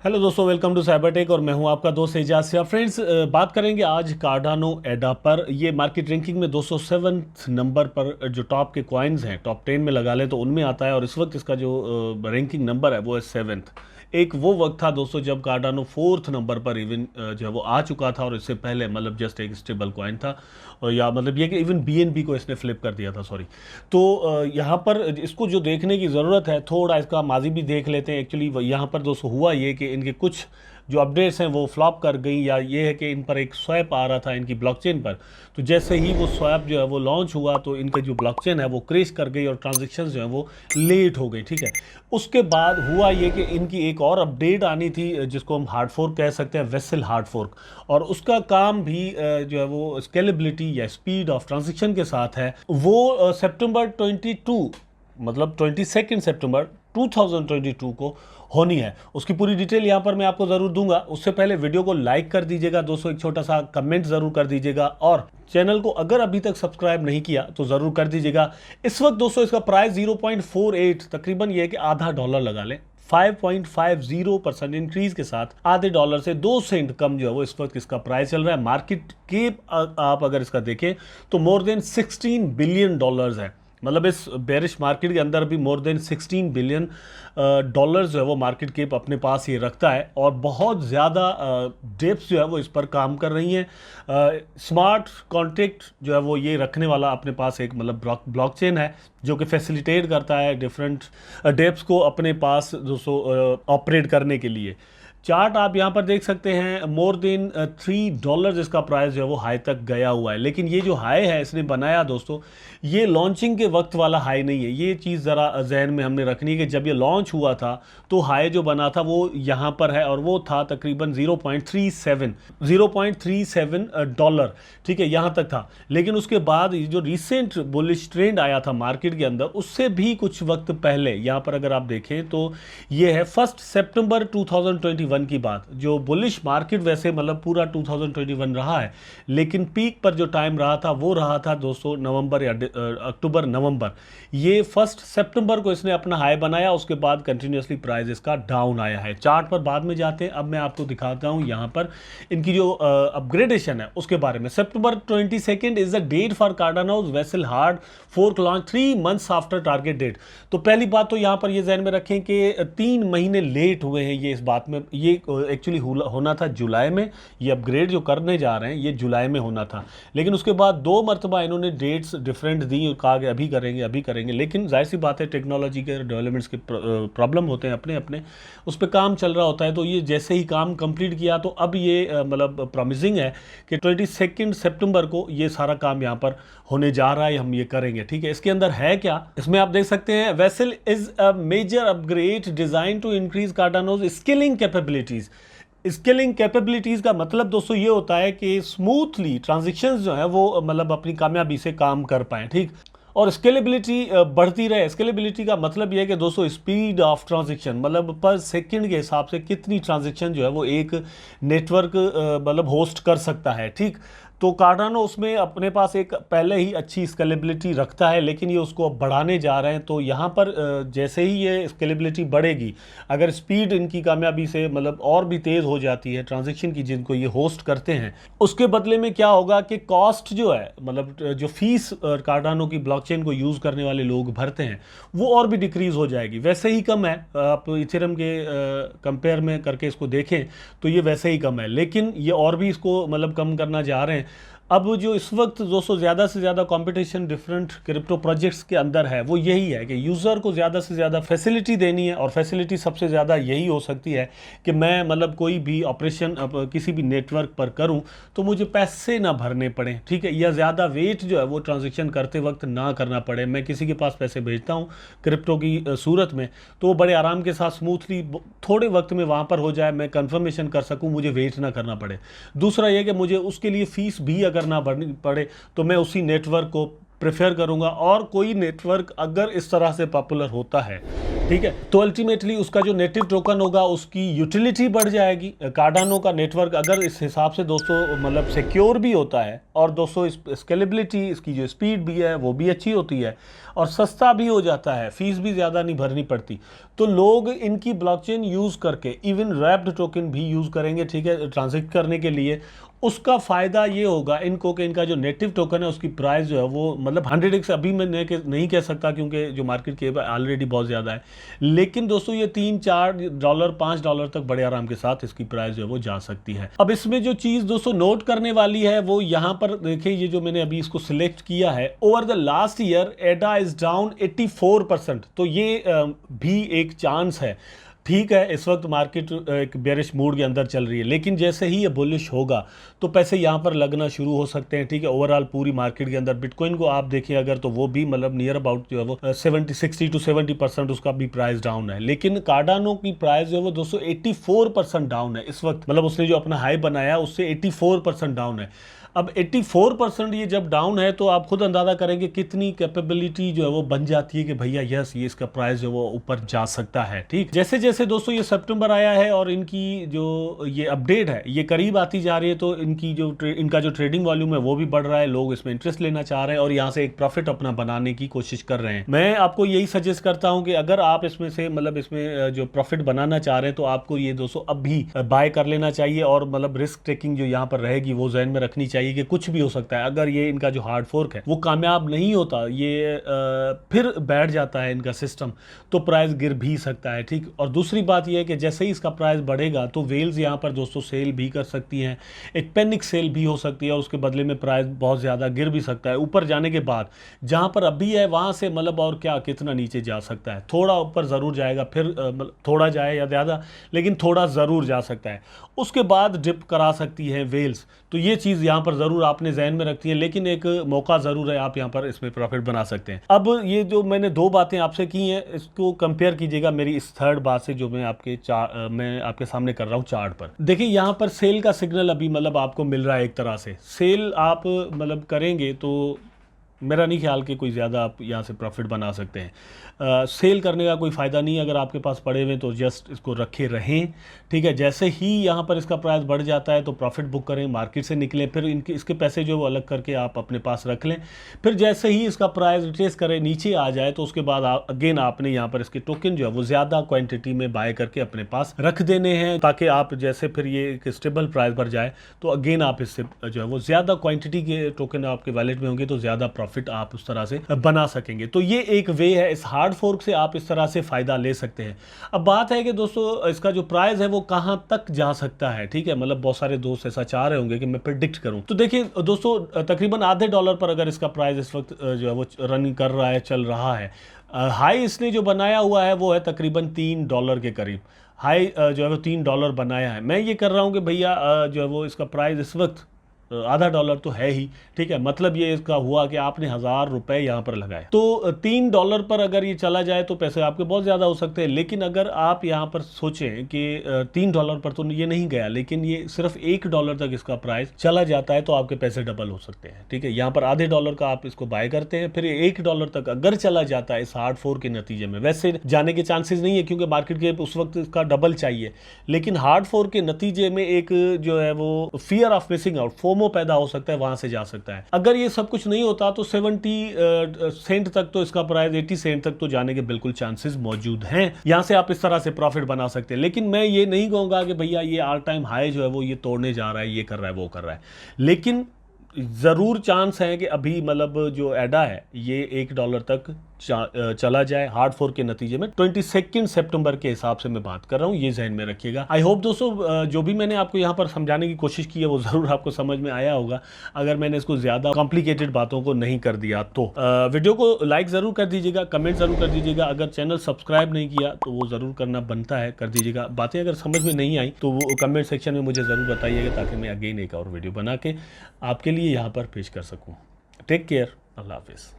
Hello दोस्तों, welcome to Cybertech और मैं हूं आपका दोस्त एजाज सिया। फ्रेंड्स, बात करेंगे आज कार्डानो एडा पर। ये मार्केट रैंकिंग में 207 नंबर पर जो टॉप के कॉइन्स हैं, टॉप 10 में लगा लें तो उनमें आता है। और इस वक्त इसका जो रैंकिंग नंबर है वो है 7th। एक वो वक्त था दोस्तों जब कार्डानो 4th नंबर पर इवन जो है वो आ चुका था, और इससे पहले मतलब जस्ट एक स्टेबल कॉइन था। और या मतलब ये कि इवन बीएनबी को इसने फ्लिप कर दिया था, सॉरी। तो यहाँ पर इसको जो देखने की ज़रूरत है, थोड़ा इसका माजी भी देख लेते हैं। एक्चुअली यहाँ पर दोस्तों हुआ ये कि इनके कुछ जो अपडेट्स हैं वो फ्लॉप कर गई, या ये है कि इन पर एक स्वैप आ रहा था इनकी ब्लॉकचेन पर। तो जैसे ही वो स्वैप जो है वो लॉन्च हुआ तो इनका जो ब्लॉकचेन है वो क्रैश कर गई और ट्रांजेक्शन जो है वो लेट हो गई, ठीक है। उसके बाद हुआ ये कि इनकी एक और अपडेट आनी थी जिसको हम हार्ड फोर्क कह सकते हैं, वेसल हार्ड फोर्क। और उसका काम भी जो है वो स्केलेबिलिटी या स्पीड ऑफ ट्रांजेक्शन के साथ है। वो सितंबर 22 मतलब 22 सितंबर 2022 को होनी है। उसकी पूरी डिटेल यहाँ पर मैं आपको ज़रूर दूंगा। उससे पहले वीडियो को लाइक कर दीजिएगा दोस्तों, एक छोटा सा कमेंट ज़रूर कर दीजिएगा, और चैनल को अगर अभी तक सब्सक्राइब नहीं किया तो ज़रूर कर दीजिएगा। इस वक्त दोस्तों इसका प्राइस 0.48, तकरीबन ये है कि आधा डॉलर लगा लें। 5.50% इंक्रीज के साथ आधे डॉलर से 2 सेंट कम जो है वो इस वक्त इसका प्राइस चल रहा है। मार्केट कैप आप अगर इसका देखें तो मोर देन 16 बिलियन डॉलर्स है। मतलब इस बेरिश मार्केट के अंदर भी मोर देन 16 बिलियन डॉलर्स जो है वो मार्केट कैप अपने पास ये रखता है। और बहुत ज़्यादा डेप्स जो है वो इस पर काम कर रही हैं। स्मार्ट कॉन्ट्रैक्ट जो है वो ये रखने वाला अपने पास एक मतलब ब्लॉकचेन है जो कि फैसिलिटेट करता है डिफरेंट डेप्स को अपने पास दोस्तों ऑपरेट करने के लिए। चार्ट आप यहाँ पर देख सकते हैं, मोर देन $3 इसका प्राइस जो है वो हाई तक गया हुआ है। लेकिन ये जो हाई है इसने बनाया दोस्तों, ये लॉन्चिंग के वक्त वाला हाई नहीं है। ये चीज़ ज़रा जहन में हमने रखनी है कि जब ये लॉन्च हुआ था तो हाई जो बना था वो यहाँ पर है, और वो था तकरीबन 0.37 डॉलर, ठीक है, यहाँ तक था। लेकिन उसके बाद ये जो रिसेंट बुलिश ट्रेंड आया था मार्केट के अंदर, उससे भी कुछ वक्त पहले यहाँ पर अगर आप देखें तो ये है 1 सितंबर 2021 की बात। जो बुलिश मार्केट वैसे मतलब पूरा 2021 रहा है, लेकिन पीक पर जो टाइम रहा था वो रहा था दोस्तों नवंबर या अक्टूबर नवंबर। ये 1 सितंबर को इसने अपना हाई बनाया, उसके बाद कंटिन्यूसली प्राइस इसका डाउन आया है। चार्ट पर बाद में जाते हैं, अब मैं आपको दिखाता हूं यहां पर इनकी जो अपग्रेडेशन है उसके बारे में। September 22 is the date for Cardano's Vasil hard fork launch 3 months after target date. तो पहली बात तो यहां पर ये जहन में रखें कि 3 महीने लेट हुए हैं ये इस बात में। ये एक्चुअली होना था जुलाई में, ये अपग्रेड जो करने जा रहे हैं ये जुलाई में होना था। लेकिन उसके बाद 2 मरतबा इन्होंने डेट्स डिफरेंट दी और कहा कि अभी करेंगे अभी करेंगे। लेकिन जाहिर सी बात है, टेक्नोलॉजी के डेवलपमेंट्स के प्रॉब्लम होते हैं अपने अपने, उस पर काम चल रहा होता है। तो ये जैसे ही काम कंप्लीट किया तो अब ये मतलब प्रॉमिसिंग है कि 22 सितंबर को ये सारा काम यहाँ पर होने जा रहा है, हम ये करेंगे, ठीक है। इसके अंदर है क्या, इसमें आप देख सकते हैं, Vasil is a major upgrade design to increase Cardano's scaling capabilities. Scaling capabilities का मतलब दोस्तों ये होता है कि स्मूथली ट्रांजेक्शन्स जो है वो मतलब अपनी कामयाबी से काम कर पाएँ, ठीक। और स्केलेबिलिटी बढ़ती रहे। स्केलेबिलिटी का मतलब ये है कि दोस्तों स्पीड ऑफ ट्रांजेक्शन, मतलब पर सेकंड के हिसाब से कितनी ट्रांजेक्शन जो है वो एक नेटवर्क मतलब होस्ट कर सकता है, ठीक। तो कार्डानो उसमें अपने पास एक पहले ही अच्छी स्केलेबिलिटी रखता है, लेकिन ये उसको अब बढ़ाने जा रहे हैं। तो यहाँ पर जैसे ही ये स्केलेबिलिटी बढ़ेगी, अगर स्पीड इनकी कामयाबी से मतलब और भी तेज़ हो जाती है ट्रांजेक्शन की जिनको ये होस्ट करते हैं, उसके बदले में क्या होगा कि कॉस्ट जो है, मतलब जो फीस कार्डानो की ब्लॉकचेन को यूज़ करने वाले लोग भरते हैं वो और भी डिक्रीज़ हो जाएगी। वैसे ही कम है, आप इथेरियम के कंपेयर में करके इसको देखें तो ये वैसे ही कम है, लेकिन ये और भी इसको मतलब कम करना जा रहे हैं। अब जो इस वक्त दोस्तों ज़्यादा से ज़्यादा कंपटीशन डिफरेंट क्रिप्टो प्रोजेक्ट्स के अंदर है वो यही है कि यूज़र को ज़्यादा से ज़्यादा फैसिलिटी देनी है। और फैसिलिटी सबसे ज़्यादा यही हो सकती है कि मैं मतलब कोई भी ऑपरेशन किसी भी नेटवर्क पर करूं तो मुझे पैसे ना भरने पड़े, ठीक है, या ज़्यादा वेट जो है वो ट्रांजेक्शन करते वक्त ना करना पड़े। मैं किसी के पास पैसे भेजता हूँ क्रिप्टो की सूरत में तो वो बड़े आराम के साथ स्मूथली थोड़े वक्त में वहाँ पर हो जाए, मैं कन्फर्मेशन कर सकूँ, मुझे वेट ना करना पड़े। दूसरा ये कि मुझे उसके लिए फ़ीस भी ना भरनी पड़े तो मैं उसी नेटवर्क को प्रेफर करूंगा। और कोई नेटवर्क अगर इस तरह से पॉपुलर होता है ठीक है। तो अल्टीमेटली उसका जो नेटिव टोकन होगा उसकी यूटिलिटी बढ़ जाएगी। कार्डानो का नेटवर्क अगर इस हिसाब से दोस्तों मतलब सिक्योर भी होता है और दोस्तों स्केलेबिलिटी इसकी जो स्पीड भी है वो भी अच्छी होती है और सस्ता भी हो जाता है, फीस भी ज़्यादा नहीं भरनी पड़ती, तो लोग इनकी ब्लॉकचेन यूज़ करके इवन रैप्ड टोकन भी यूज़ करेंगे, ठीक है, ट्रांजैक्ट करने के लिए। उसका फ़ायदा ये होगा इनको कि इनका जो नेटिव टोकन है उसकी प्राइस जो है वो मतलब 100x अभी मैं नहीं कह सकता क्योंकि जो मार्केट की ऑलरेडी बहुत ज़्यादा है, लेकिन दोस्तों ये $3-4 $5 तक बड़े आराम के साथ इसकी प्राइस जो है वो जा सकती है। अब इसमें जो चीज़ दोस्तों नोट करने वाली है वो यहाँ पर देखिए, ये जो मैंने अभी इसको सिलेक्ट किया है, ओवर द लास्ट ईयर एडा इज डाउन 84%, तो ये भी एक चांस है। ठीक है, इस वक्त मार्केट एक बेरिश मूड के अंदर चल रही है, लेकिन जैसे ही ये बुलिश होगा तो पैसे यहाँ पर लगना शुरू हो सकते हैं। ठीक है, ओवरऑल पूरी मार्केट के अंदर बिटकॉइन को आप देखिए अगर, तो वो भी मतलब नियर अबाउट जो है वो 60 to 70% उसका भी प्राइस डाउन है, लेकिन कार्डानो की प्राइस जो है वो 284% डाउन है इस वक्त, मतलब उसने जो अपना हाई बनाया उससे 84% डाउन है। अब 84% ये जब डाउन है तो आप खुद अंदाजा करेंगे कितनी कैपेबिलिटी जो है वो बन जाती है कि भैया यस ये इसका प्राइस जो वो ऊपर जा सकता है। ठीक, जैसे जैसे दोस्तों ये सितंबर आया है और इनकी जो ये अपडेट है ये करीब आती जा रही है, तो इनका जो ट्रेडिंग वॉल्यूम है वो भी बढ़ रहा है, लोग इसमें इंटरेस्ट लेना चाह रहे हैं और यहाँ से एक प्रॉफिट अपना बनाने की कोशिश कर रहे हैं। मैं आपको यही सजेस्ट करता हूँ कि अगर आप इसमें से मतलब इसमें जो प्रॉफिट बनाना चाह रहे हैं तो आपको ये दोस्तों अब भी बाय कर लेना चाहिए और मतलब रिस्क टेकिंग जो यहाँ पर रहेगी वो जहन में रखनी चाहिए कि कुछ भी हो सकता है। अगर ये इनका जो हार्ड फोर्क है वो कामयाब नहीं होता, ये फिर बैठ जाता है इनका सिस्टम, तो प्राइस गिर भी सकता है। ठीक, और दूसरी बात ये है कि जैसे ही इसका प्राइस बढ़ेगा तो वेल्स यहाँ पर दोस्तों सेल भी कर सकती हैं, एक पैनिक सेल भी हो सकती है और उसके बदले में प्राइस बहुत ज़्यादा गिर भी सकता है। ऊपर जाने के बाद जहाँ पर अभी है वहाँ से मतलब और क्या कितना नीचे जा सकता है, थोड़ा ऊपर ज़रूर जाएगा, फिर थोड़ा जाए या ज़्यादा, लेकिन थोड़ा ज़रूर जा सकता है, उसके बाद डिप करा सकती है वेल्स। तो ये चीज़ यहाँ पर ज़रूर आपने जहन में रखती है, लेकिन एक मौका ज़रूर है, आप यहाँ पर इसमें प्रॉफिट बना सकते हैं। अब ये जो मैंने दो बातें आपसे की हैं इसको कंपेयर कीजिएगा मेरी इस थर्ड बात से जो मैं आपके सामने कर रहा हूँ चार्ट पर। देखिए यहाँ पर सेल का सिग्नल अभी मतलब आपको मिल रहा है, एक तरह से सेल आप मतलब करेंगे तो मेरा नहीं ख्याल कि कोई ज़्यादा आप यहाँ से प्रॉफिट बना सकते हैं। सेल करने का कोई फ़ायदा नहीं, अगर आपके पास पड़े हुए तो जस्ट इसको रखे रहें। ठीक है, जैसे ही यहाँ पर इसका प्राइस बढ़ जाता है तो प्रॉफिट बुक करें, मार्केट से निकलें, फिर इसके पैसे जो वो अलग करके आप अपने पास रख लें। फिर जैसे ही इसका प्राइस रिट्रेस करे नीचे आ जाए तो उसके बाद अगेन आपने यहाँ पर इसके टोकन जो है वो ज़्यादा क्वान्टिटी में बाय करके अपने पास रख देने हैं, ताकि आप जैसे फिर ये एक स्टेबल प्राइस पर जाए तो अगेन आप इससे जो है वो ज़्यादा क्वान्टिटी के टोकन आपके वैलेट में होंगे तो ज़्यादा प्रॉफिट आप उस तरह से बना सकेंगे। तो ये एक वे है, इस हार्ड फोर्क से आप इस तरह से फ़ायदा ले सकते हैं। अब बात है कि दोस्तों इसका जो प्राइस है वो कहाँ तक जा सकता है। ठीक है, मतलब बहुत सारे दोस्त ऐसा चाह रहे होंगे कि मैं प्रिडिक्ट करूं, तो देखिए दोस्तों तकरीबन आधे डॉलर पर अगर इसका प्राइस इस वक्त जो है वो रनिंग कर रहा है, चल रहा है, हाई इसने जो बनाया हुआ है वो है तकरीबन $3 के करीब, हाई जो है वो $3 बनाया है। मैं ये कर रहा हूँ कि भैया जो है वो इसका प्राइस इस वक्त आधा डॉलर तो है ही। ठीक है, मतलब ये इसका हुआ कि आपने ₹1000 यहाँ पर लगाए तो $3 पर अगर ये चला जाए तो पैसे आपके बहुत ज़्यादा हो सकते हैं। लेकिन अगर आप यहाँ पर सोचें कि $3 पर तो ये नहीं गया, लेकिन ये सिर्फ $1 तक इसका प्राइस चला जाता है तो आपके पैसे डबल हो सकते हैं। ठीक है, यहाँ पर आधे डॉलर का आप इसको बाय करते हैं, फिर $1 तक अगर चला जाता है इस हार्ड फोर्क के नतीजे में, वैसे जाने के चांसेस नहीं है क्योंकि मार्केट के उस वक्त इसका डबल चाहिए, लेकिन हार्ड फोर्क के नतीजे में एक जो है वो fear of missing out, FOMO पैदा हो सकता है, वहां से जा सकता है। अगर ये सब कुछ नहीं होता तो 70 सेंट तक तो इसका प्राइस 80 सेंट तक तो जाने के बिल्कुल चांसेस मौजूद हैं। यहां से आप इस तरह से प्रॉफिट बना सकते हैं। लेकिन मैं ये नहीं कहूंगा कि भैया ये ऑल टाइम हाई जो है वो ये तोड़ने जा रहा है, ये कर रहा है, वो कर रहा है, लेकिन ज़रूर चांस है कि अभी मतलब जो एडा है ये $1 तक चला जाए हार्ड फोर्क के नतीजे में। 22 सितंबर के हिसाब से मैं बात कर रहा हूँ, ये जहन में रखिएगा। आई होप दोस्तों जो भी मैंने आपको यहाँ पर समझाने की कोशिश की है वो ज़रूर आपको समझ में आया होगा, अगर मैंने इसको ज़्यादा कॉम्प्लिकेटेड बातों को नहीं कर दिया तो। वीडियो को लाइक ज़रूर कर दीजिएगा, कमेंट ज़रूर कर दीजिएगा, अगर चैनल सब्सक्राइब नहीं किया तो वो ज़रूर करना बनता है, कर दीजिएगा। बातें अगर समझ में नहीं आई तो वो कमेंट सेक्शन में मुझे ज़रूर बताइएगा ताकि मैं अगेन एक और वीडियो बना के आपके लिए यहाँ पर पेश कर सकूँ। टेक केयर, अल्लाह हाफिज़।